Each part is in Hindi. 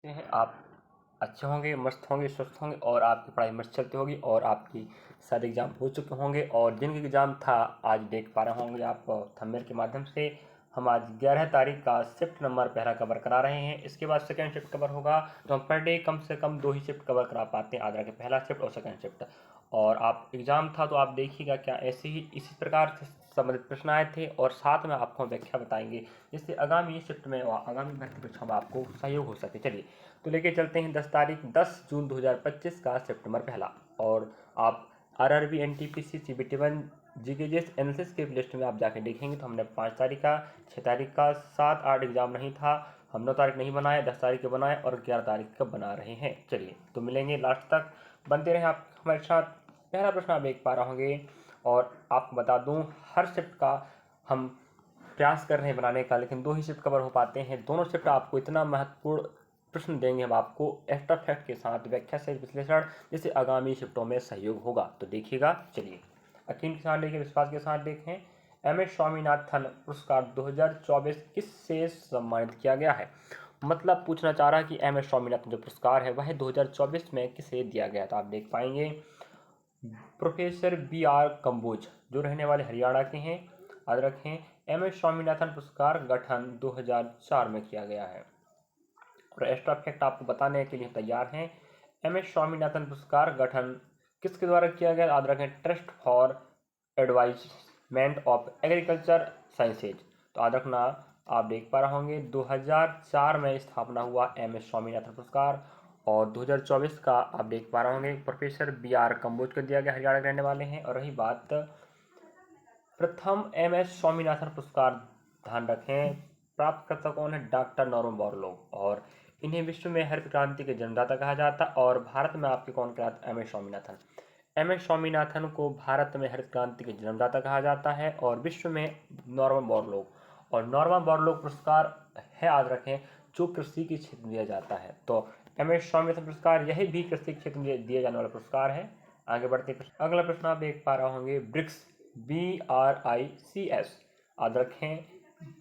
हैं आप अच्छे होंगे, मस्त होंगे, स्वस्थ होंगे और आपकी पढ़ाई मस्त चलती होगी और आपकी सारे एग्ज़ाम हो चुके होंगे। और जिनके एग्ज़ाम था आज देख पा रहे होंगे आप थंबनेल के माध्यम से, हम आज 11 तारीख का शिफ्ट नंबर पहला कवर करा रहे हैं। इसके बाद सेकंड शिफ्ट कवर होगा, तो हम पर डे कम से कम 2 ही शिफ्ट कवर करा पाते हैं, आधा के पहला शिफ्ट और सेकंड शिफ्ट। और आप एग्ज़ाम था तो आप देखिएगा क्या ऐसे ही इसी प्रकार से संबंधित प्रश्न आए थे और साथ में आपको व्याख्या बताएंगे, जिससे आगामी शिफ्ट में और आगामी भर्ती परीक्षा में आपको सहयोग हो सके। चलिए तो लेके चलते हैं 10 जून 2025 का शिफ्ट नंबर पहला। और आप RRB, NTPC, CBT 1, GKGS, analysis के लिस्ट में आप जाके देखेंगे तो हमने 5 तारीख का, 6 तारीख का, 7, 8 एग्जाम नहीं था, हम 9 तारीख नहीं बनाए, 10 तारीख के बनाए और 11 तारीख का बना रहे हैं। चलिए तो मिलेंगे लास्ट तक, बनते रहे आप हमारे साथ। पहला प्रश्न आप देख पा रहे होंगे और आपको बता दूं हर शिफ्ट का हम प्रयास कर रहे हैं बनाने का, लेकिन 2 ही शिफ्ट कवर हो पाते हैं। दोनों शिफ्ट आपको इतना महत्वपूर्ण प्रश्न देंगे हम आपको एक्स्ट्रा फैक्ट के साथ, व्याख्या से विश्लेषण, जिससे आगामी शिफ्टों में सहयोग होगा। तो देखिएगा, चलिए यकीन के साथ देखिए, विश्वास के साथ देखें। एम.एस. स्वामीनाथन पुरस्कार 2024 किससे सम्मानित किया गया है? मतलब पूछना चाह रहा है कि एम.एस. स्वामीनाथन जो पुरस्कार है वह 2024 में किसे दिया गया? तो आप देख पाएंगे प्रोफेसर बी.आर. कंबोज, जो रहने वाले हरियाणा के हैं। याद रखें, एम.एस. स्वामीनाथन पुरस्कार गठन 2004 में किया गया है। और एक्स्ट्रा फैक्ट आपको बताने के लिए तैयार हैं। एम.एस. स्वामीनाथन पुरस्कार गठन किसके द्वारा किया गया? याद रखें, trust for advisement of agriculture sciences. तो याद रखना, आप देख पा रहे होंगे 2004 में स्थापना हुआ एम.एस. स्वामीनाथन पुरस्कार और 2024 का आप देख पा रहे होंगे प्रोफेसर बी.आर. कंबोज को दिया गया, हरियाणा के रहने वाले हैं। और रही बात प्रथम एम.एस. स्वामीनाथन पुरस्कार, ध्यान रखें प्राप्तकर्ता कौन है? Doctor Norman Borlaug. और इन्हें विश्व में हरित क्रांति के जन्मदाता कहा जाता है। और भारत में आपके कौन कहलाते? एम.एस. स्वामीनाथन। एम.एस. स्वामीनाथन को भारत में हरित क्रांति के जन्मदाता कहा जाता है और विश्व में नॉर्मन बोरलॉग। और नॉर्मन बोरलॉग पुरस्कार है, याद रखें, जो कृषि के क्षेत्र में दिया जाता है। तो एम.एस. स्वामीनाथन पुरस्कार यही भी कृषि के क्षेत्र में दिया जाने वाला पुरस्कार है। आगे बढ़ते प्रश्न, अगला प्रश्न आप देख पा रहे होंगे ब्रिक्स, BRICS, याद रखें।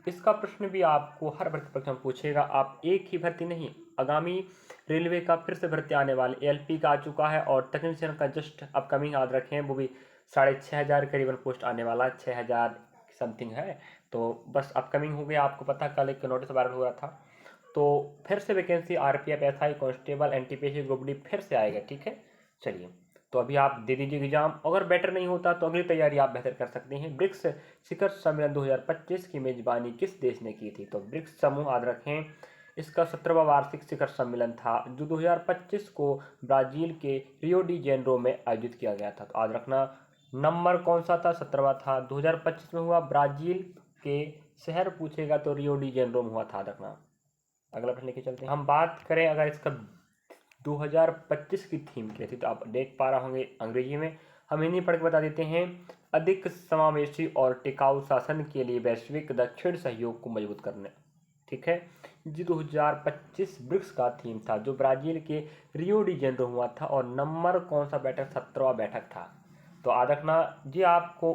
इसका प्रश्न भी आपको हर भर्ती परीक्षा में पूछेगा। आप एक ही भर्ती नहीं, आगामी रेलवे का फिर से भर्ती आने वाले एलपी का आ चुका है और टेक्नीशियन का जस्ट अपकमिंग, याद रखें, वो भी 6,500 करीबन पोस्ट आने वाला, 6,000 समथिंग है। तो बस अपकमिंग हो गया, आपको पता कल एक नोटिस वायरल हुआ था। तो फिर से vacancy RPF, SI, constable, NTPC, group D फिर से आएगा, ठीक है। चलिए तो अभी आप दे दीजिए एग्जाम, अगर बेटर नहीं होता तो अगली तैयारी आप बेहतर कर सकते हैं। ब्रिक्स शिखर सम्मेलन 2025 की मेजबानी किस देश ने की थी? तो ब्रिक्स समूह, याद रखें, इसका 17वां वार्षिक शिखर सम्मेलन था जो 2025 को ब्राजील के रियो डी जेनेरो में आयोजित किया गया था। तो याद रखना, नंबर कौन सा था? 17वां था, 2025 में हुआ। ब्राजील के शहर पूछेगा तो रियो डी जेनेरो में हुआ था, याद रखना। अगला प्रश्न लेके चलते हैं। हम बात करें अगर इसका 2025 की थीम क्या थी, तो आप देख पा रहे होंगे अंग्रेजी में, हम हिंदी पढ़ के बता देते हैं। अधिक समावेशी और टिकाऊ शासन के लिए वैश्विक दक्षिण सहयोग को मजबूत करने, ठीक है। जी 2025 ब्रिक्स का थीम था जो ब्राजील के रियो डी जेनेरो हुआ था और नंबर कौन सा बैठक? 17वां बैठक था। तो याद रखना जी, आपको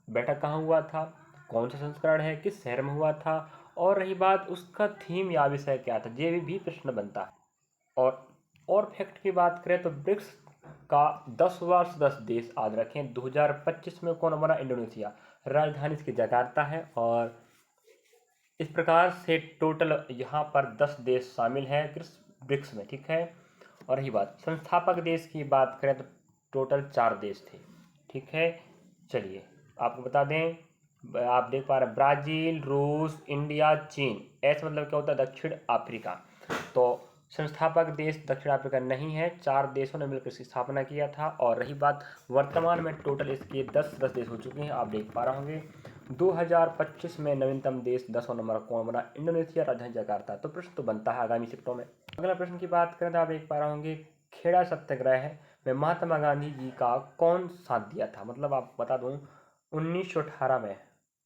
बैठक कहाँ हुआ था, कौन सा संस्करण है, किस शहर में हुआ था, और रही बात उसका थीम या विषय क्या था, ये भी प्रश्न बनता है। और फैक्ट की बात करें तो ब्रिक्स का 10वां सदस्य देश, याद रखें, 2025 में कौन बना? इंडोनेशिया। राजधानी इसकी जकार्ता है। और इस प्रकार से टोटल यहाँ पर 10 देश शामिल हैं ब्रिक्स में, ठीक है। और रही बात संस्थापक देश की बात करें तो टोटल 4 देश थे, ठीक है। चलिए आपको बता दें, आप देख पा रहे हैं ब्राज़ील, रूस, इंडिया, चीन। ऐसा मतलब क्या होता है? दक्षिण अफ्रीका। तो संस्थापक देश दक्षिण अफ्रीका नहीं है, 4 देशों ने मिलकर इसकी स्थापना किया था। और रही बात वर्तमान में टोटल इसके 10 देश हो चुके हैं, आप देख पा रहे होंगे। 2025 में नवीनतम देश 10वां नंबर कौन बना? इंडोनेशिया, राजधानी जकार्ता। तो प्रश्न तो बनता है आगामी शिफ्टों में। अगला प्रश्न की बात करें तो आप देख पा रहे होंगे खेड़ा सत्याग्रह में महात्मा गांधी जी का कौन साथ दिया था? मतलब आप बता दूं 1918 में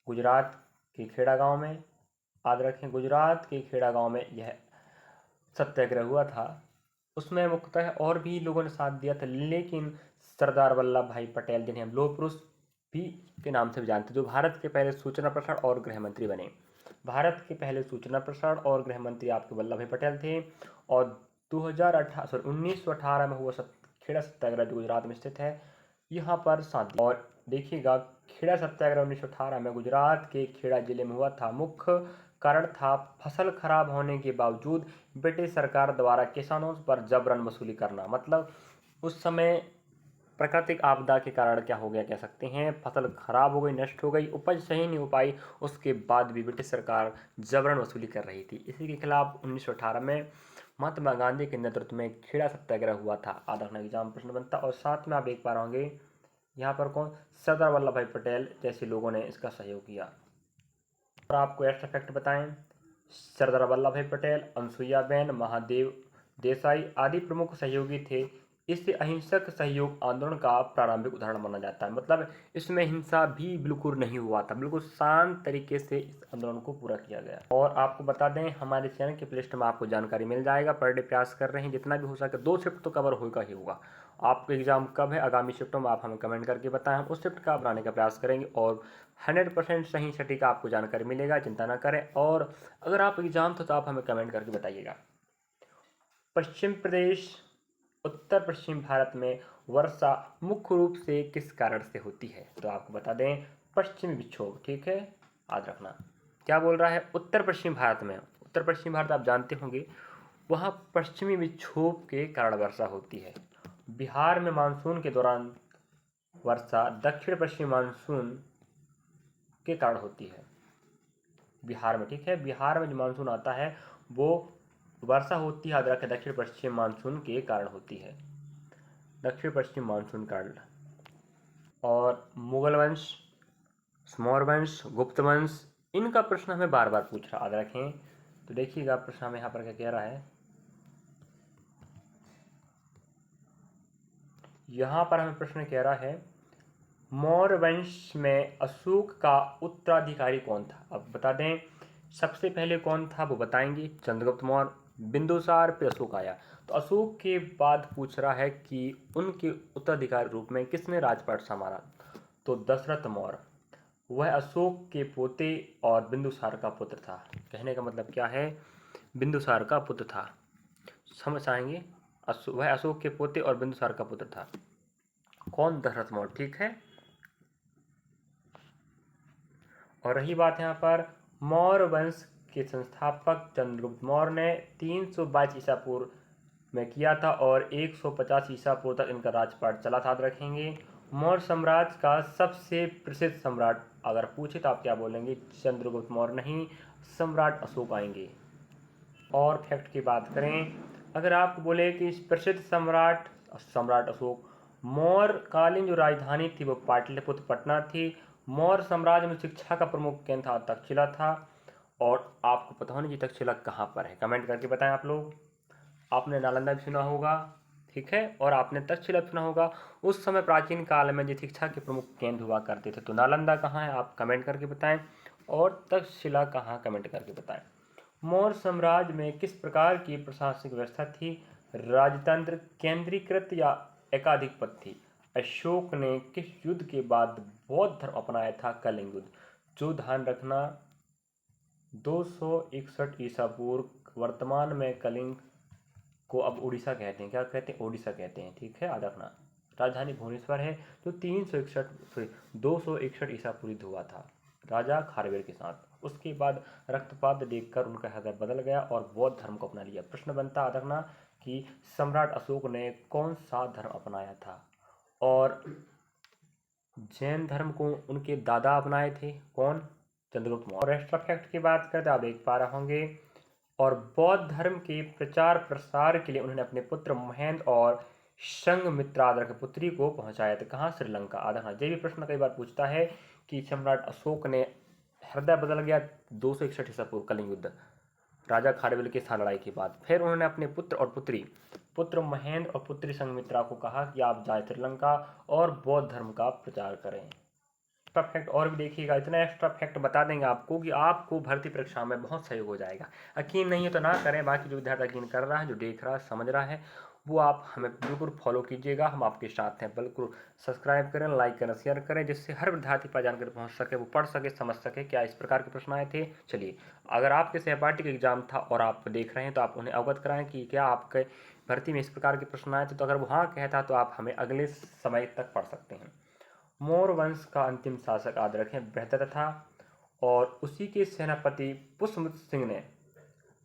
गुजरात के खेड़ा गांव में, याद रखें, गुजरात के खेड़ा गांव में यह सत्याग्रह हुआ था। उसमें मुख्यतः और भी लोगों ने साथ दिया था, लेकिन सरदार वल्लभ भाई पटेल, जिन्हें हम लौह पुरुष भी के नाम से भी जानते, जो भारत के पहले सूचना प्रसारण और गृह मंत्री बने, भारत के पहले सूचना प्रसारण और गृह मंत्री आपके वल्लभ भाई पटेल थे। और 1918 में हुआ खेड़ा सत्याग्रह जो गुजरात में स्थित है, यहाँ पर शांति। और देखिएगा, खेड़ा सत्याग्रह 1918 में गुजरात के खेड़ा जिले में हुआ था। मुख्य कारण था फसल खराब होने के बावजूद ब्रिटिश सरकार द्वारा किसानों पर जबरन वसूली करना। मतलब उस समय प्राकृतिक आपदा के कारण क्या हो गया कह सकते हैं, फसल खराब हो गई, नष्ट हो गई, उपज सही नहीं हो पाई, उसके बाद भी ब्रिटिश सरकार जबरन वसूली कर रही थी। इसी के खिलाफ 1918 में महात्मा गांधी के नेतृत्व में खेड़ा सत्याग्रह हुआ था। आधा एग्जाम प्रश्न बनता। और साथ में आप देख पा रहे होंगे यहाँ पर कौन, सरदार वल्लभ भाई पटेल जैसे लोगों ने इसका सहयोग किया। और आपको एक्स्ट्रा फैक्ट बताएं, सरदार वल्लभ भाई पटेल, अनसुईयाबेन, महादेव देसाई आदि प्रमुख सहयोगी थे। इस अहिंसक सहयोग आंदोलन का प्रारंभिक उदाहरण माना जाता है। मतलब इसमें हिंसा भी बिल्कुल नहीं हुआ था, बिल्कुल शांत तरीके से इस आंदोलन को पूरा किया गया। और आपको बता दें, हमारे चैनल के प्लेलिस्ट में आपको जानकारी मिल जाएगा। पर डे प्रयास कर रहे हैं जितना भी हो सके 2 शिफ्ट तो कवर होगा ही होगा। आपको एग्जाम कब है, आगामी शिफ्टों में आप हमें कमेंट करके बताएं, हम उस शिफ्ट का बनाने का प्रयास करेंगे और 100% सही सटीक आपको जानकारी मिलेगा, चिंता ना करें। और अगर आप एग्जाम तो आप हमें कमेंट करके बताइएगा। पश्चिम प्रदेश उत्तर पश्चिम भारत में वर्षा मुख्य रूप से किस कारण से होती है? तो आपको बता दें, पश्चिमी विक्षोभ। ठीक है, याद रखना। क्या बोल रहा है, उत्तर पश्चिम भारत में, उत्तर पश्चिम भारत आप जानते होंगे, वहाँ पश्चिमी विक्षोभ के कारण वर्षा होती है। बिहार में मानसून के दौरान वर्षा दक्षिण पश्चिम मानसून के कारण होती है। बिहार में, ठीक है, बिहार में जो मानसून आता है वो वर्षा होती है, याद रखें, दक्षिण पश्चिम मानसून के कारण होती है, दक्षिण पश्चिम मानसून कारण। और मुगल वंश, मौर्य वंश, गुप्त वंश, इनका प्रश्न हमें बार बार पूछ रहा, याद रखें। तो देखिएगा प्रश्न हमें यहाँ पर क्या कह रहा है, यहाँ पर हमें प्रश्न कह रहा है, मौर्य वंश में अशोक का उत्तराधिकारी कौन था? अब बता दें, सबसे पहले कौन था वो बताएंगे, चंद्रगुप्त मौर्य, बिंदुसार, फिर अशोक आया। तो अशोक के बाद पूछ रहा है कि उनके उत्तराधिकारी रूप में किसने राजपाट संभाला? तो दशरथ मौर्य, वह अशोक के पोते और बिंदुसार का पुत्र था। कहने का मतलब क्या है, बिंदुसार का पुत्र था, समझ आएंगे। वह अशोक के पोते और बिंदुसार का पुत्र था। कौन? दशरथ मौर्य, ठीक है। और रही बात यहाँ पर, मौर्य वंश के संस्थापक चंद्रगुप्त मौर्य ने 322 ईसा पूर्व में किया था और 150 ईसा पूर्व तक इनका राजपाट चला था। याद रखेंगे, मौर्य साम्राज्य का सबसे प्रसिद्ध सम्राट अगर पूछे तो आप क्या बोलेंगे, चंद्रगुप्त मौर्य नहीं, सम्राट अशोक आएंगे। और फैक्ट की बात करें, अगर आप बोले कि प्रसिद्ध सम्राट सम्राट अशोक, मौर्य कालीन जो राजधानी थी वो पाटलिपुत्र पटना थी। मौर्य साम्राज्य में शिक्षा का प्रमुख केंद्र था तक्षशिला था। और आपको पता होना चाहिए तक्षशिला कहाँ पर है, कमेंट करके बताएं आप लोग। आपने नालंदा भी सुना होगा, ठीक है, और आपने तक्षशिला सुना होगा। उस समय प्राचीन काल में जो शिक्षा के प्रमुख केंद्र हुआ करते थे। तो नालंदा कहाँ है आप कमेंट करके बताएं, और तक्षशिला कहाँ कमेंट करके बताएं। मौर्य साम्राज्य में किस प्रकार की प्रशासनिक व्यवस्था थी? राजतंत्र, केंद्रीकृत या एकाधिपत्य थी? अशोक ने किस युद्ध के बाद बौद्ध धर्म अपनाया था? कलिंग युद्ध। जो ध्यान रखना, 261 ईसा पूर्व, वर्तमान में कलिंग को अब उड़ीसा कहते हैं। क्या कहते हैं? ओडिशा कहते हैं, ठीक है, याद रखना। राजधानी भुवनेश्वर है। तो 261 ईसा पूर्व हुआ था राजा खारवेल के साथ। उसके बाद रक्तपात देखकर उनका हृदय बदल गया और बौद्ध धर्म को अपना लिया। प्रश्न बनता है, याद रखना, कि सम्राट अशोक ने कौन सा धर्म अपनाया था? और जैन धर्म को उनके दादा अपनाए थे, कौन? चंद्रगुप्त मौर्य। और एक्स्ट्रा फैक्ट की बात करते आप देख पा रहे होंगे, और बौद्ध धर्म के प्रचार प्रसार के लिए उन्होंने अपने पुत्र महेंद्र और संघमित्रा के पुत्री को पहुंचाया था। कहाँ? श्रीलंका। आधा। ये भी प्रश्न कई बार पूछता है कि सम्राट अशोक ने हृदय बदल गया 261 ईसा पूर्व कलिंग युद्ध, राजा खारवेल के साथ लड़ाई के बाद। फिर उन्होंने अपने पुत्र और पुत्री, पुत्र महेंद्र और पुत्री संघमित्रा को कहा कि आप जाए श्रीलंका और बौद्ध धर्म का प्रचार करें। एक्स्ट्रा फैक्ट और भी देखिएगा, इतना एक्स्ट्रा फैक्ट बता देंगे आपको कि आपको भर्ती परीक्षा में बहुत सहयोग हो जाएगा। यकीन नहीं है तो ना करें, बाकी जो विद्यार्थी यकीन कर रहा है, जो देख रहा है, समझ रहा है, वो आप हमें बिल्कुल फॉलो कीजिएगा, हम आपके साथ हैं। बिल्कुल सब्सक्राइब करें, लाइक करें, शेयर करें, जिससे हर विद्यार्थी पर जानकारी पहुंच सके, वो पढ़ सके, समझ सके क्या इस प्रकार के प्रश्न आए थे। चलिए, अगर आपके सहपाठी का एग्जाम था और आप देख रहे हैं तो आप उन्हें अवगत कराएं कि क्या आपके भर्ती में इस प्रकार के प्रश्न आए थे। तो अगर वो हाँ कहता तो आप हमें अगले समय तक पढ़ सकते हैं। मौर्य वंश का अंतिम शासक याद रखें बृहदत्त था, और उसी के सेनापति पुष्यमित्र सिंह ने,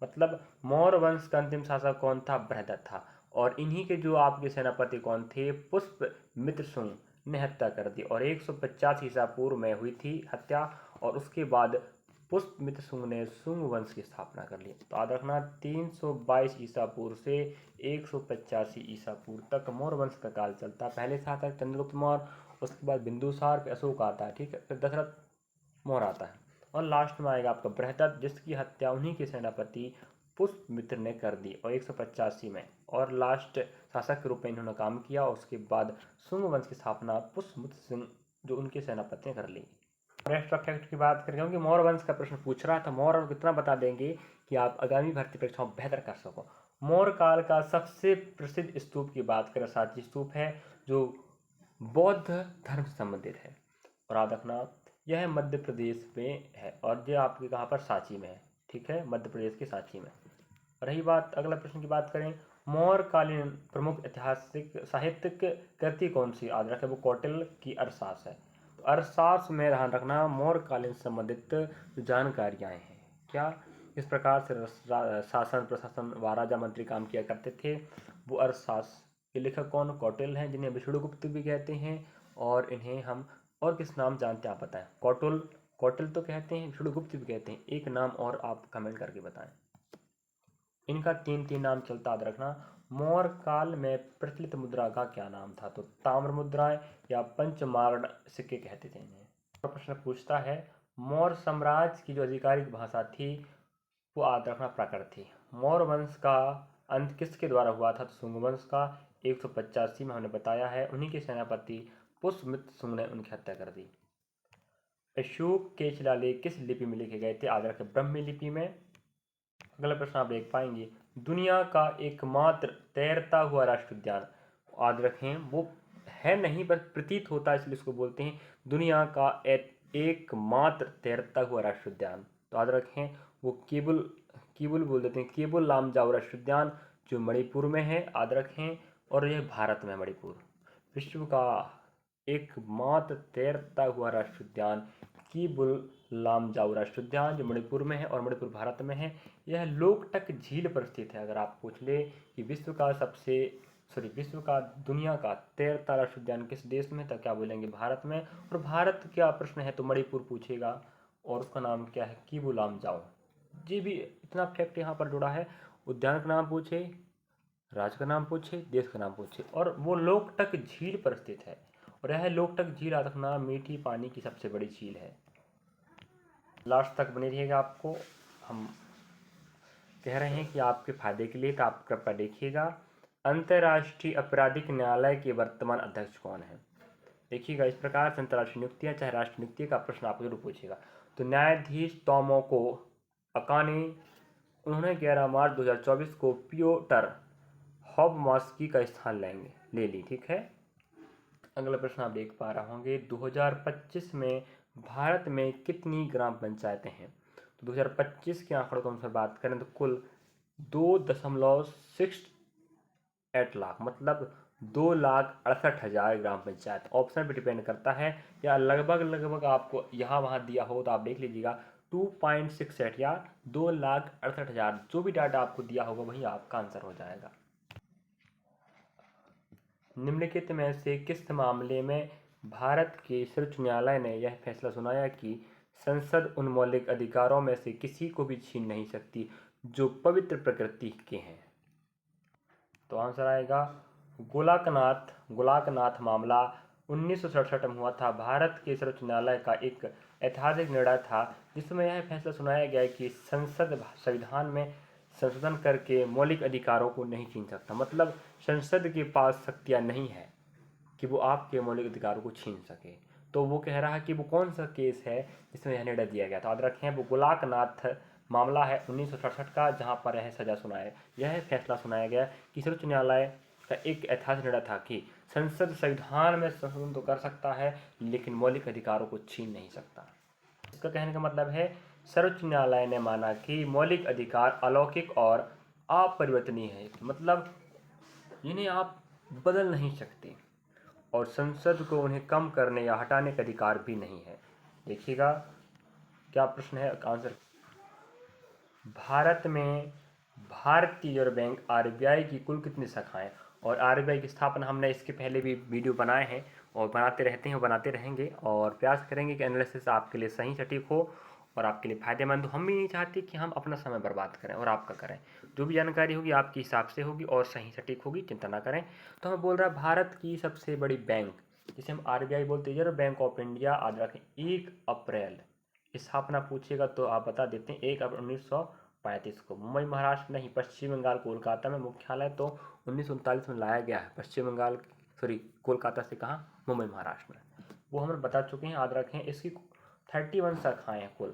मतलब मौर्य वंश का अंतिम शासक कौन था? बृहदत्त था। और इन्हीं के जो आपके सेनापति कौन थे? पुष्यमित्र सिंह ने हत्या कर दी, और 150 ईसा पूर्व में हुई थी हत्या, और उसके बाद पुष्यमित्र सिंह ने शुंग वंश की स्थापना कर ली। तो याद रखना 322 ईसा पूर्व से 185 ईसा पूर्व तक मौर्य वंश का काल चलता। पहले शासक चंद्रगुप्त मौर्य, उसके बाद बिंदुसार, फिर अशोक आता है, ठीक है, फिर दशरथ मौर्य आता है, और लास्ट में आएगा आपका बृहदत्त, जिसकी हत्या उन्हीं के सेनापति पुष्यमित्र ने कर दी और 185 में, और लास्ट शासक के रूप में इन्होंने काम किया। और उसके बाद शुंग वंश की स्थापना पुष्यमित्र सिंह जो उनके सेनापति ने कर ली। एक्स्ट्रा फैक्ट की बात करें, क्योंकि मौर्य वंश का प्रश्न पूछ रहा था, मौर्य वंश कितना बता देंगे कि आप आगामी भर्ती परीक्षाओं में बेहतर कर सको। मौर्य काल का सबसे प्रसिद्ध स्तूप की बात करें, सांची स्तूप है, जो बौद्ध धर्म से संबंधित है, और याद रखना यह मध्य प्रदेश में है, और ये आपके कहाँ पर? सांची में है, ठीक है, मध्य प्रदेश के सांची में। रही बात अगला प्रश्न की बात करें, मौर्यकालीन प्रमुख ऐतिहासिक साहित्यिक कृति कौन सी? याद रखें वो कौटिल्य की अर्थशास्त्र है। तो अर्थशास्त्र में ध्यान रखना मौर्यकालीन से संबंधित जो जानकारियाँ हैं, क्या इस प्रकार से शासन प्रशासन व राजा मंत्री काम किया करते थे, वो अर्थशास्त्र के लेखक कौन? कौटिल्य हैं, जिन्हें विष्णुगुप्त भी कहते हैं, और इन्हें हम और किस नाम जानते हैं आप बताएं? कौटिल्य तो कहते हैं, विष्णुगुप्त भी कहते हैं, एक नाम और आप कमेंट करके बताएं। इनका तीन तीन नाम चलता, याद रखना। मौर्य काल में प्रचलित मुद्रा का क्या नाम था? तो ताम्र मुद्राएं या पंचमार्ण सिक्के कहते थे इन्हें। प्रश्न पूछता है, मौर्य साम्राज्य की जो आधिकारिक भाषा थी वो याद रखना प्राकृत थी। मौर्य वंश का अंत किसके द्वारा हुआ था? तो शुंग वंश का 185 में हमने बताया है, उन्हीं के सेनापति पुष्यमित्र सिंह ने उनकी हत्या कर दी। अशोक के शिलालेख किस लिपि में लिखे गए थे? याद रखें ब्राह्मी लिपि में। अगला प्रश्न आप देख पाएंगे, दुनिया का एकमात्र तैरता हुआ राष्ट्रीय उद्यान, याद रखें वो है नहीं बस प्रतीत होता है, इसलिए इसको बोलते हैं दुनिया का एकमात्र तैरता हुआ राष्ट्रीय उद्यान। तो याद रखें वो केबुल बोल देते हैं, केबुल लामजाओ राष्ट्रीय उद्यान, जो मणिपुर में है, याद रखें, और यह भारत में मणिपुर। विश्व का एकमात्र तैरता हुआ राष्ट्रीय उद्यान केबुल लामजाओ राष्ट्रीय उद्यान, जो मणिपुर में है और मणिपुर भारत में है। यह लोकटक झील पर स्थित है। अगर आप पूछ ले कि विश्व का दुनिया का तैरता राष्ट्रीय उद्यान किस देश में, तो क्या बोलेंगे? भारत में। और भारत क्या प्रश्न है तो मणिपुर पूछेगा, और उसका नाम क्या है? केबुल लामजाओ। जी भी इतना फैक्ट यहाँ पर जुड़ा है, उद्यान का नाम पूछे, राज्य का नाम पूछे, देश का नाम पूछे, और वो लोकटक झील पर स्थित है। और यह लोकटक झील याद रखना मीठी पानी की सबसे बड़ी झील है। लास्ट तक बने रहिएगा, आपको हम कह रहे हैं कि आपके फायदे के लिए, तो आप कृपया देखिएगा। अंतर्राष्ट्रीय आपराधिक न्यायालय के वर्तमान अध्यक्ष कौन है? देखिएगा, इस प्रकार से अंतर्राष्ट्रीय नियुक्तियां चाहे राष्ट्रीय नियुक्ति का प्रश्न आपको जरूर पूछेगा। तो न्यायाधीश तोमोको अकाने, उन्होंने 11 मार्च 2024 को पियोटर हॉबमॉस्की का स्थान ले ली, ठीक है। अगला प्रश्न आप देख पा रहे होंगे, 2025 में भारत में कितनी ग्राम पंचायतें हैं? तो 2025 के आंकड़ों के अनुसार बात करें तो कुल 2.68 लाख, मतलब 2,68,000 ग्राम पंचायत। ऑप्शन पे डिपेंड करता है, या लगभग आपको यहाँ वहाँ दिया हो तो आप देख लीजिएगा 2.68 या 2,68,000, जो भी डाटा आपको दिया होगा वही आपका आंसर हो जाएगा। निम्नलिखित में से किस मामले में भारत के सर्वोच्च न्यायालय ने यह फैसला सुनाया कि संसद उन मौलिक अधिकारों में से किसी को भी छीन नहीं सकती जो पवित्र प्रकृति के हैं? तो आंसर आएगा गोलाकनाथ मामला 1967 में हुआ था। भारत के सर्वोच्च न्यायालय का एक ऐतिहासिक निर्णय था, जिसमें यह फैसला सुनाया गया कि संसद संविधान में संशोधन करके मौलिक अधिकारों को नहीं छीन सकता। मतलब संसद के पास शक्तियां नहीं है कि वो आपके मौलिक अधिकारों को छीन सके। तो वो कह रहा है कि वो कौन सा केस है जिसमें यह निर्णय दिया गया था। याद रखें, वो गोलाकनाथ मामला है 1967 का, जहाँ पर यह फैसला सुनाया गया कि सर्वोच्च न्यायालय का एक ऐतिहासिक निर्णय था कि संसद संविधान में संशोधन तो कर सकता है लेकिन मौलिक अधिकारों को छीन नहीं सकता। इसका कहने का मतलब है सर्वोच्च न्यायालय ने माना कि मौलिक अधिकार अलौकिक और अपरिवर्तनीय है, मतलब इन्हें आप बदल नहीं सकते और संसद को उन्हें कम करने या हटाने का अधिकार भी नहीं है। देखिएगा क्या प्रश्न है, आंसर। भारत में भारतीय रिजर्व बैंक आरबीआई की कुल कितनी शाखाएं, और आरबीआई की स्थापना हमने इसके पहले भी वीडियो बनाए हैं और बनाते रहते हैं और बनाते रहेंगे और प्रयास करेंगे कि एनालिसिस आपके लिए सही सटीक हो और आपके लिए फ़ायदेमंद हो। हम भी नहीं चाहते कि हम अपना समय बर्बाद करें और आपका करें। जो भी जानकारी होगी आपके हिसाब से होगी और सही सटीक होगी, चिंता ना करें। तो हमें बोल रहा है भारत की सबसे बड़ी बैंक जिसे हम आरबीआई बोलते हैं, रिजर्व बैंक ऑफ इंडिया। आज रखें 1 अप्रैल स्थापना पूछेगा तो आप बता देते हैं 1 अप्रैल 1935 को। मुंबई महाराष्ट्र नहीं, पश्चिम बंगाल कोलकाता में मुख्यालय तो 1939 में लाया गया है। पश्चिम बंगाल कोलकाता से कहाँ, मुंबई महाराष्ट्र में। वो हम बता चुके हैं, याद रखें। इसकी 31 शाखाएं हैं कुल।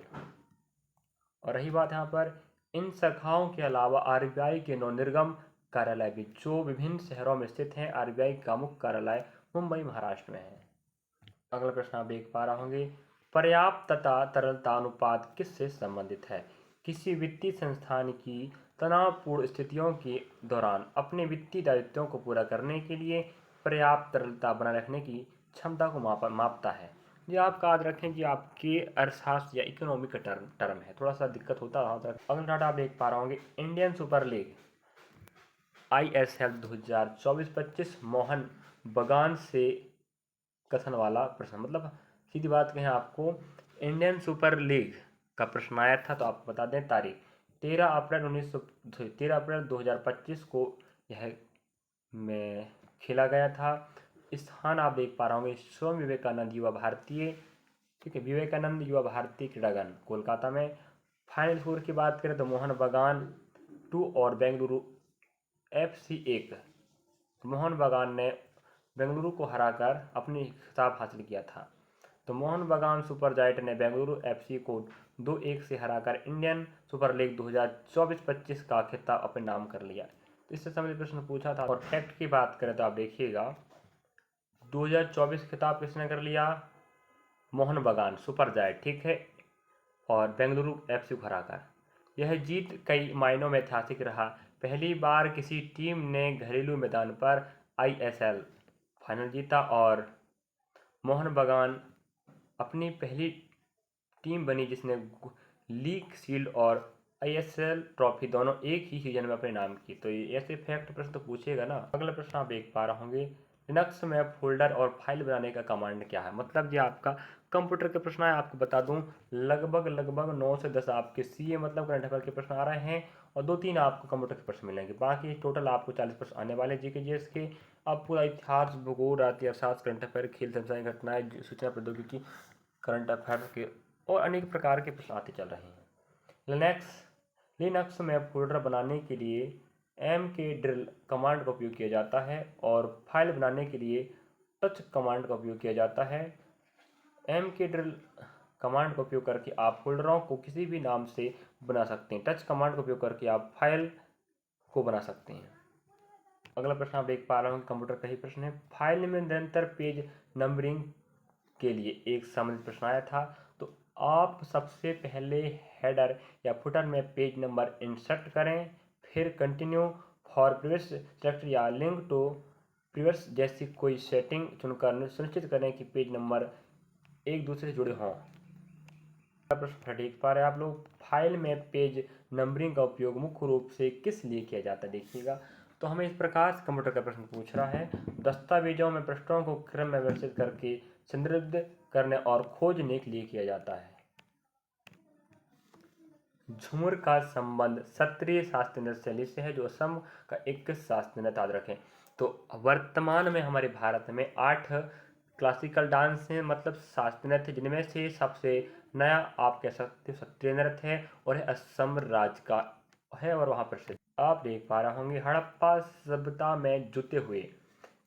और रही बात यहाँ पर, इन शाखाओं के अलावा आरबीआई के 9 निर्गम कार्यालय भी जो विभिन्न शहरों में स्थित हैं। आरबीआई का मुख्य कार्यालय मुंबई महाराष्ट्र में है। अगला प्रश्न आप देख पा रहे होंगे, पर्याप्त तथा तरलता अनुपात किससे संबंधित है? किसी वित्तीय संस्थान की तनावपूर्ण स्थितियों के दौरान अपने वित्तीय दायित्वों को पूरा करने के लिए पर्याप्त तरलता बनाए रखने की क्षमता को मापता है। ये आप याद रखें कि आपके अर्थशास्त्र या इकोनॉमी का टर्म है, थोड़ा सा दिक्कत होता है। अगला डाटा आप देख पा रहे होंगे, Indian super league ISL 2024-25 Mohan बगान से कथन वाला प्रश्न, मतलब सीधी बात कहें आपको, इंडियन सुपर लीग का प्रश्न आया था। तो आपको बता दें तारीख 13 अप्रैल 2025 को यह में खेला गया था। स्थान आप देख पा रहे होंगे, स्वामी विवेकानंद युवा भारतीय, ठीक है, विवेकानंद युवा भारतीय क्रीड़ांगन कोलकाता में। फाइनल स्कोर की बात करें तो मोहन बगान 2 और बेंगलुरु FC 1। मोहन बगान ने बेंगलुरु को हराकर अपनी खिताब हासिल किया था। तो मोहन बगान सुपर जायंट ने बेंगलुरु FC को 2-1 से हराकर इंडियन सुपर लीग 2024-25 का खिताब अपने नाम कर लिया। तो इससे संबंधित प्रश्न पूछा था। और फैक्ट की बात करें तो आप देखिएगा 2024 खिताब किसने कर लिया, मोहन बगान सुपर जायंट, ठीक है, और बेंगलुरु FC को हराकर। यह जीत कई मायनों में ऐतिहासिक रहा। पहली बार किसी टीम ने घरेलू मैदान पर ISL फाइनल जीता और मोहन बगान अपनी पहली टीम बनी जिसने लीग शील्ड और ISL ट्रॉफी दोनों एक ही सीजन में अपने नाम की। तो ये ऐसे फैक्ट प्रश्न तो पूछेगा ना। अगला प्रश्न आप देख पा रहे होंगे, लिनक्स में फोल्डर और फाइल बनाने का कमांड क्या है? मतलब ये आपका कंप्यूटर के प्रश्न है। आपको बता दूं लगभग 9 से 10 आपके CA मतलब करंट अफेयर के प्रश्न आ रहे हैं और 2-3 आपको कंप्यूटर के प्रश्न मिलेंगे। बाकी टोटल आपको 40 प्रश्न आने वाले GK GS के। आप पूरा इतिहास, भूगोल, राष्ट्रीय अर्थशास्त्र, करंट अफेयर, खेल, संचार घटनाएं, सूचना प्रौद्योगिकी, करंट अफेयर के और अनेक प्रकार के प्रश्न आते चल रहे हैं। लिनक्स में फोल्डर बनाने के लिए mkdir कमांड का उपयोग किया जाता है और फाइल बनाने के लिए टच कमांड का उपयोग किया जाता है। mkdir कमांड का उपयोग करके आप फोल्डरों को किसी भी नाम से बना सकते हैं। टच कमांड का उपयोग करके आप फाइल को बना सकते हैं। अगला प्रश्न आप देख पा रहे होंगे, कंप्यूटर का ही प्रश्न है। फाइल में निरंतर पेज नंबरिंग के लिए एक संबंधित प्रश्न आया था। तो आप सबसे पहले हेडर या फुटर में पेज नंबर इंसर्ट करें, फिर कंटिन्यू फॉर प्रीवियस सेलेक्ट या लिंक टू प्रीवियस जैसी कोई सेटिंग चुनकर सुनिश्चित करें कि पेज नंबर एक दूसरे से जुड़े हों। प्रश्न देख पा रहे हैं आप लोग, फाइल में पेज नंबरिंग का उपयोग मुख्य रूप से किस लिए किया जाता है? देखिएगा, तो हमें इस प्रकार से कंप्यूटर का प्रश्न पूछ रहा है, दस्तावेजों में पृष्ठों को क्रम में व्यवस्थित करके संदर्भित करने और खोजने के लिए किया जाता है। झूमर का संबंध शास्त्रीय शास्त्रीय नृत्य शैली से है जो असम का एक शास्त्रीय नृत्य। याद रखें, तो वर्तमान में हमारे भारत में 8 क्लासिकल डांस हैं, मतलब शास्त्रीय नृत्य, जिनमें से सबसे नया आप कह सकते हो शास्त्रीय नृत्य है और असम राज्य का है और वहाँ प्रसिद्ध। आप देख पा रहे होंगे, हड़प्पा सभ्यता में जुटे हुए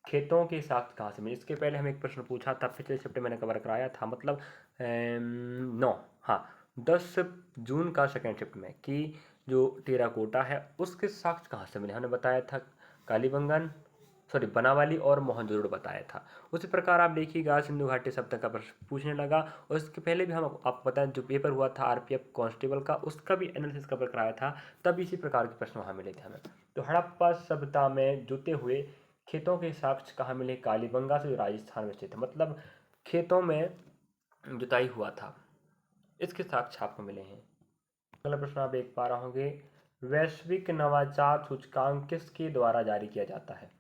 खेतों की साख्त कहाँ से मिली? इसके पहले हम एक प्रश्न पूछा था, पिछले चैप्टर मैंने कवर कराया था, मतलब 9, हाँ 10 जून का सेकेंड शिफ्ट में, कि जो टेराकोटा है उसके साक्ष्य कहाँ से मिले। हमने बताया था कालीबंगन, सॉरी बनावाली और मोहनजोदड़ो बताया था। उसी प्रकार आप देखिएगा सिंधु घाटी सभ्यता का प्रश्न पूछने लगा, और इसके पहले भी हम आपको बताएं जो पेपर हुआ था आरपीएफ कांस्टेबल का, उसका भी एनालिसिस कवर कराया था, तब इसी प्रकार के प्रश्न वहाँ मिले थे हमें। तो हड़प्पा सभ्यता में जुते हुए खेतों के साक्ष्य कहाँ मिले? कालीबंगा से, जो राजस्थान में स्थित है, मतलब खेतों में जुताई हुआ था, इसके साक्ष्य आपको मिले हैं। अगला प्रश्न आप देख पा रहे होंगे, वैश्विक नवाचार सूचकांक किसके द्वारा जारी किया जाता है?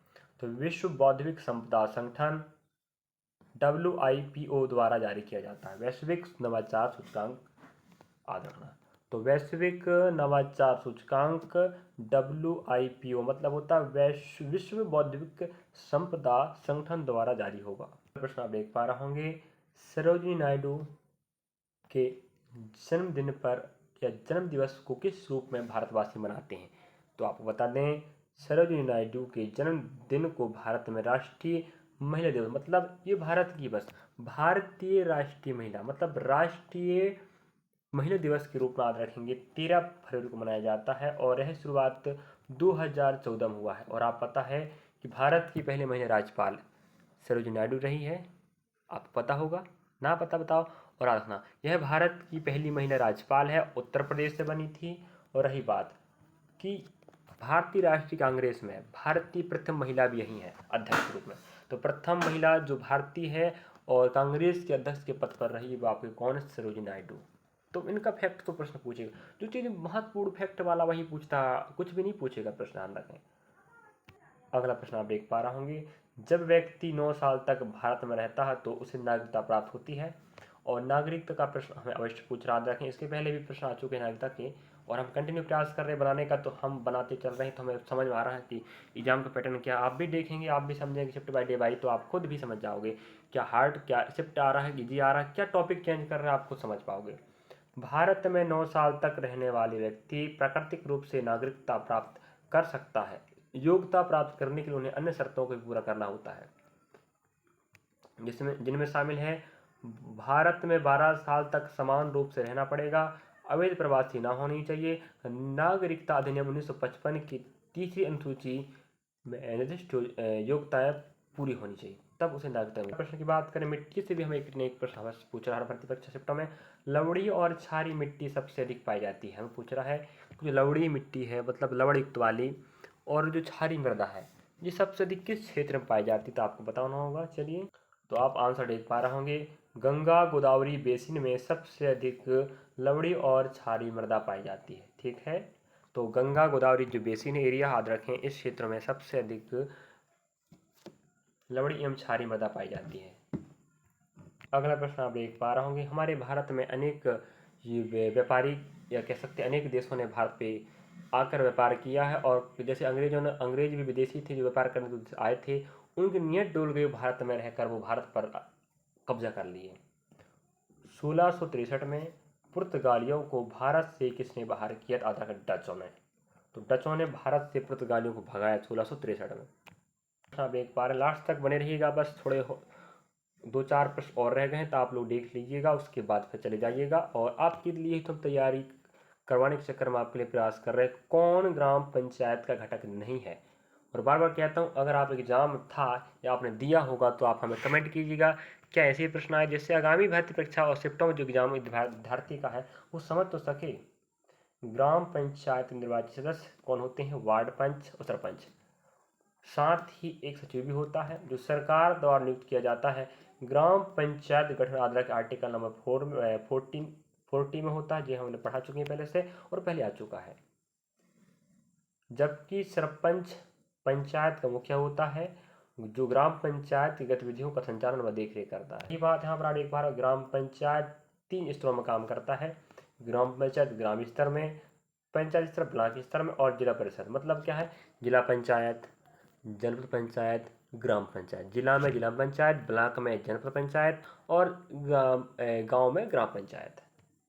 तो विश्व बौद्धिक संपदा संगठन WIPO द्वारा जारी किया जाता है वैश्विक नवाचार सूचकांक, याद रखना। तो वैश्विक नवाचार सूचकांक WIPO मतलब होता है विश्व बौद्धिक संपदा संगठन द्वारा जारी होगा। प्रश्न आप देख पा रहे होंगे, सरोजिनी नायडू के जन्मदिन पर या जन्म दिवस को किस रूप में भारतवासी मनाते हैं? तो आपको बता दें, सरोजिनी नायडू के जन्मदिन को भारत में राष्ट्रीय महिला दिवस, मतलब ये भारत की बस भारतीय राष्ट्रीय महिला, मतलब राष्ट्रीय महिला दिवस के रूप में याद रखेंगे, 13 फरवरी को मनाया जाता है, और यह शुरुआत 2014 में हुआ है। और आप पता है कि भारत की पहली महिला राज्यपाल सरोजिनी नायडू रही है, आपको पता होगा ना? पता बताओ और याद रखना, यह भारत की पहली महिला राज्यपाल है, उत्तर प्रदेश से बनी थी। और रही बात कि भारतीय राष्ट्रीय कांग्रेस में भारत की प्रथम महिला भी यही है अध्यक्ष के रूप में, तो प्रथम महिला जो भारतीय है और कांग्रेस के अध्यक्ष के पद पर रही, वो आपके कौन है? सरोजिनी नायडू। तो इनका फैक्ट तो प्रश्न पूछेगा, जो चीज़ महत्वपूर्ण फैक्ट वाला वही पूछता, कुछ भी नहीं पूछेगा प्रश्न, ध्यान रखें। अगला प्रश्न आप देख पा रहे होंगे, जब व्यक्ति 9 साल तक भारत में रहता है तो उसे नागरिकता प्राप्त होती है। और नागरिकता का प्रश्न हमें अवश्य पूछ रहा रखें, इसके पहले भी प्रश्न आ चुके हैं नागरिकता के, और हम कंटिन्यू प्रयास कर रहे हैं बनाने का, तो हम बनाते चल रहे हैं, तो हमें समझ में आ रहा है कि एग्जाम का पैटर्न क्या। आप भी देखेंगे, आप भी समझेंगे शिफ्ट बाय डे बाई, तो आप खुद भी समझ जाओगे क्या हार्ड, क्या शिफ्ट आ रहा है, इजी आ रहा है, क्या टॉपिक चेंज कर रहे हैं, आप खुद समझ पाओगे। भारत में 9 साल तक रहने वाले व्यक्ति प्राकृतिक रूप से नागरिकता प्राप्त कर सकता है। योग्यता प्राप्त करने के लिए उन्हें अन्य शर्तों को भी पूरा करना होता है, जिनमें शामिल है भारत में 12 साल तक समान रूप से रहना पड़ेगा, अवैध प्रवासी ना होनी चाहिए, नागरिकता अधिनियम 1955 की तीसरी अनुसूची में निर्दिष्ट योग्यताएं पूरी होनी चाहिए, तब उसे नागरिकता मिलेगी। प्रश्न की बात करें, मिट्टी से भी हमें एक प्रश्न अवश्य पूछ रहा है भर्ती परीक्षा शिफ्टों में, लवड़ी और क्षारीय मिट्टी सबसे अधिक पाई जाती है। हमें पूछ रहा है जो लवड़ी मिट्टी है, मतलब लवण युक्त वाली, और जो क्षारीय मृदा है, ये सबसे अधिक किस क्षेत्र में पाई जाती है? तो आपको बताना होगा। चलिए, तो आप आंसर देख पा रहे होंगे, गंगा गोदावरी बेसिन में सबसे अधिक लवड़ी और क्षारीय मृदा पाई जाती है। ठीक है, तो गंगा गोदावरी जो बेसिन एरिया याद रखें, इस क्षेत्र में सबसे अधिक लवड़ी एवं क्षारीय मृदा पाई जाती है। अगला प्रश्न आप देख पा रहे होंगे, हमारे भारत में अनेक व्यापारी या कह सकते हैं अनेक देशों ने भारत पे आकर व्यापार किया है, और जैसे अंग्रेज भी विदेशी थे जो व्यापार करने के आए थे, उनकी नीयत डोल गई भारत में रहकर, वो भारत पर कब्जा कर लिए। 1663 में पुर्तगालियों को भारत से किसने बाहर किया? आधा का डचों ने। तो डचों ने भारत से पुर्तगालियों को भगाया 1663 में। आप एक बार लास्ट तक बने रहिएगा, बस थोड़े 2-4 प्रश्न और रह गए हैं, तो आप लोग देख लीजिएगा, उसके बाद फिर चले जाइएगा। और आपके लिए तो तैयारी करवाने के चक्कर में आपके लिए प्रयास कर रहे हैं, कौन ग्राम पंचायत का घटक नहीं है। और बार बार कहता हूँ, अगर आप एग्जाम था या आपने दिया होगा तो आप हमें कमेंट कीजिएगा, क्या ऐसे ही प्रश्न आए जिससे आगामी भर्ती परीक्षा और शिफ्टों में जो एग्जाम विद्यार्थी का है वो समझ तो सके। ग्राम पंचायत निर्वाचित सदस्य कौन होते हैं? वार्ड पंच और सरपंच, साथ ही एक सचिव भी होता है जो सरकार द्वारा नियुक्त किया जाता है। ग्राम पंचायत गठन आधार के आर्टिकल नंबर 40 में होता है, जो हमने पढ़ा चुके हैं पहले से और पहले आ चुका है। जबकि सरपंच पंचायत का मुखिया होता है, जो ग्राम पंचायत की गतिविधियों का संचालन व देखरेख करता है। ये बात यहाँ पर एक बार, ग्राम पंचायत 3 स्तरों में काम करता है, ग्राम पंचायत ग्राम स्तर में, पंचायत स्तर ब्लॉक स्तर में, और जिला परिषद। मतलब क्या है? जिला पंचायत, जनपद पंचायत, ग्राम पंचायत। जिला में जिला पंचायत, ब्लॉक में जनपद पंचायत, और गांव में ग्राम पंचायत।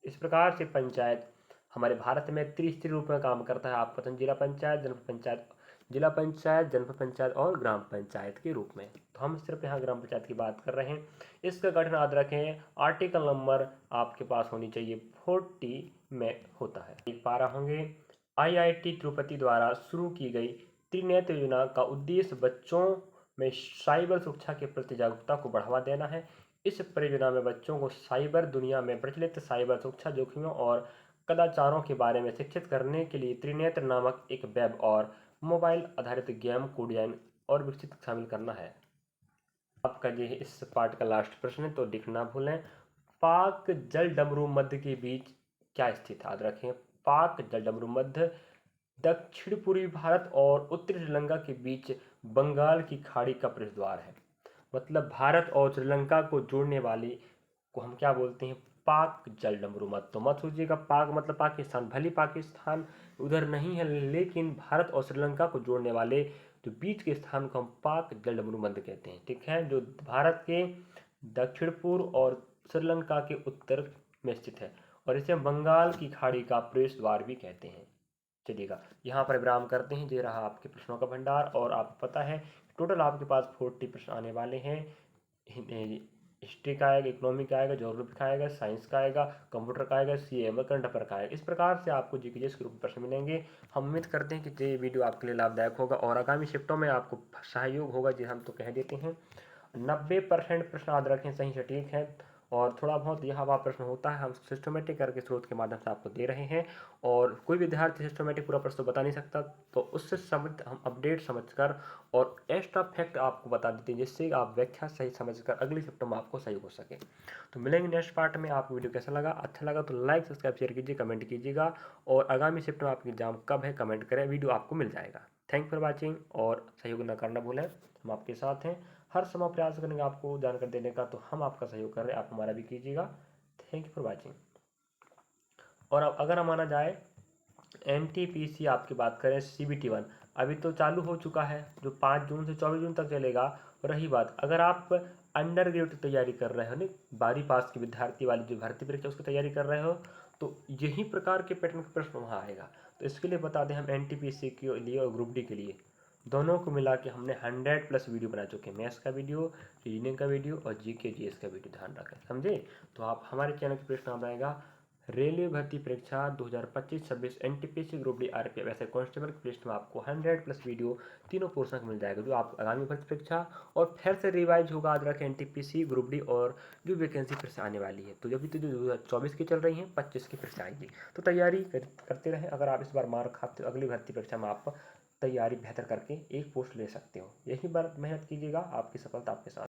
इस प्रकार से पंचायत हमारे भारत में त्रिस्तरीय रूप में काम करता है। आप पता जिला पंचायत, जनपद पंचायत, जिला पंचायत, जनपद पंचायत और ग्राम पंचायत के रूप में। तो हम सिर्फ यहाँ ग्राम पंचायत की बात कर रहे हैं। इसका गठन याद रखें, आर्टिकल नंबर आपके पास होनी चाहिए 40 में होता है। एक पारा होंगे। IIT तिरुपति द्वारा शुरू की गई त्रिनेत्र योजना का उद्देश्य बच्चों में साइबर सुरक्षा के प्रति जागरूकता को बढ़ावा देना है। इस परियोजना में बच्चों को साइबर दुनिया में प्रचलित साइबर सुरक्षा जोखिमों और कदाचारों के बारे में शिक्षित करने के लिए त्रिनेत्र नामक एक वेब और मोबाइल आधारित गेम को डिजाइन और विकसित शामिल करना है। आपका ये इस पार्ट का लास्ट प्रश्न है, तो लिखना भूलें। पाक जल डमरू मध्य के बीच क्या स्थित है? याद रखें, पाक जल डमरू मध्य दक्षिण पूर्वी भारत और उत्तरी श्रीलंका के बीच बंगाल की खाड़ी का प्रवेश द्वार है। मतलब भारत और श्रीलंका को जोड़ने वाली को हम क्या बोलते हैं? पाक जल डमरू मध्य। तो मत सोचिएगा पाक मतलब पाकिस्तान, भले पाकिस्तान उधर नहीं है, लेकिन भारत और श्रीलंका को जोड़ने वाले जो बीच के स्थान को हम पाक जल डमरू मध्य कहते हैं। ठीक है, जो भारत के दक्षिण पूर्व और श्रीलंका के उत्तर में स्थित है, और इसे हम बंगाल की खाड़ी का प्रवेश द्वार भी कहते हैं। चलिएगा, यहाँ पर विराम करते हैं। ये रहा आपके प्रश्नों का भंडार, और आपको पता है टोटल आपके पास 40 प्रश्न आने वाले हैं। हिस्ट्री का आएगा, इकोनॉमिक का आएगा, ज्योग्राफी का आएगा, साइंस का आएगा, कंप्यूटर का आएगा, CM करंट अफेयर का आएगा। इस प्रकार से आपको GK के रूप में प्रश्न मिलेंगे। हम उम्मीद करते हैं कि ये वीडियो आपके लिए लाभदायक होगा और आगामी शिफ्टों में आपको सहयोग होगा। जी हम तो कह देते हैं 90% प्रश्न याद रखें सही सटीक है, और थोड़ा बहुत यहाँ वहाँ प्रश्न होता है, हम सिस्टमेटिक करके स्रोत के माध्यम से आपको दे रहे हैं। और कोई विद्यार्थी सिस्टमेटिक पूरा प्रश्न बता नहीं सकता, तो उससे संबंधित हम अपडेट समझकर और एक्स्ट्रा फैक्ट आपको बता देते हैं, जिससे आप व्याख्या सही समझकर अगली शिफ्ट में आपको सही हो सके। तो मिलेंगे नेक्स्ट पार्ट में। आपको वीडियो कैसा लगा? अच्छा लगा तो लाइक, सब्सक्राइब, शेयर कीजिए, कमेंट कीजिएगा, और आगामी शिफ्ट में आपकी एग्जाम कब है कमेंट करें, वीडियो आपको मिल जाएगा। थैंक फॉर वॉचिंग, और सहयोग न करना भूलें। हम आपके साथ हैं, हर समय प्रयास करेंगे आपको जानकारी देने का। तो हम आपका सहयोग कर रहे हैं, आप हमारा भी कीजिएगा। Thank you for watching. और अब अगर हम माना जाए NTPC आपकी बात करें, CBT 1 अभी तो चालू हो चुका है, जो 5 जून से 24 जून तक चलेगा। रही बात अगर आप अंडर ग्रेजुएट की तैयारी कर रहे हो, नहीं 12वीं पास की विद्यार्थी वाली जो भर्ती परीक्षा उसकी तैयारी कर रहे हो, तो यही प्रकार के पैटर्न का प्रश्न वहाँ आएगा। तो इसके लिए बता दें, हम NTPC के लिए और ग्रुप डी के लिए दोनों को मिला के हमने 100+ वीडियो बना चुके हैं। मैथ्स का वीडियो, रीजनिंग का वीडियो और GK GS का वीडियो, ध्यान रखें, समझे। तो आप हमारे चैनल के प्रश्न नाम रहेगा रेलवे भर्ती परीक्षा 2025-26 NTPC ग्रुप डी RPF ऐसे कांस्टेबल के लिस्ट में आपको 100+ वीडियो तीनों पोर्शन मिल जाएगा, जो आप आगामी भर्ती परीक्षा और फिर से रिवाइज होगा। याद रखें NTPC ग्रुप डी और जो वैकेंसी फिर से आने वाली है, तो जब भी तो जो 2024 की चल रही है 25 की फिर से आएगी। तो तैयारी करते रहें। अगर आप इस बार मार खाते हो, अगली भर्ती परीक्षा में आप तैयारी बेहतर करके एक पोस्ट ले सकते हो। यही बार मेहनत कीजिएगा, आपकी सफलता आपके साथ।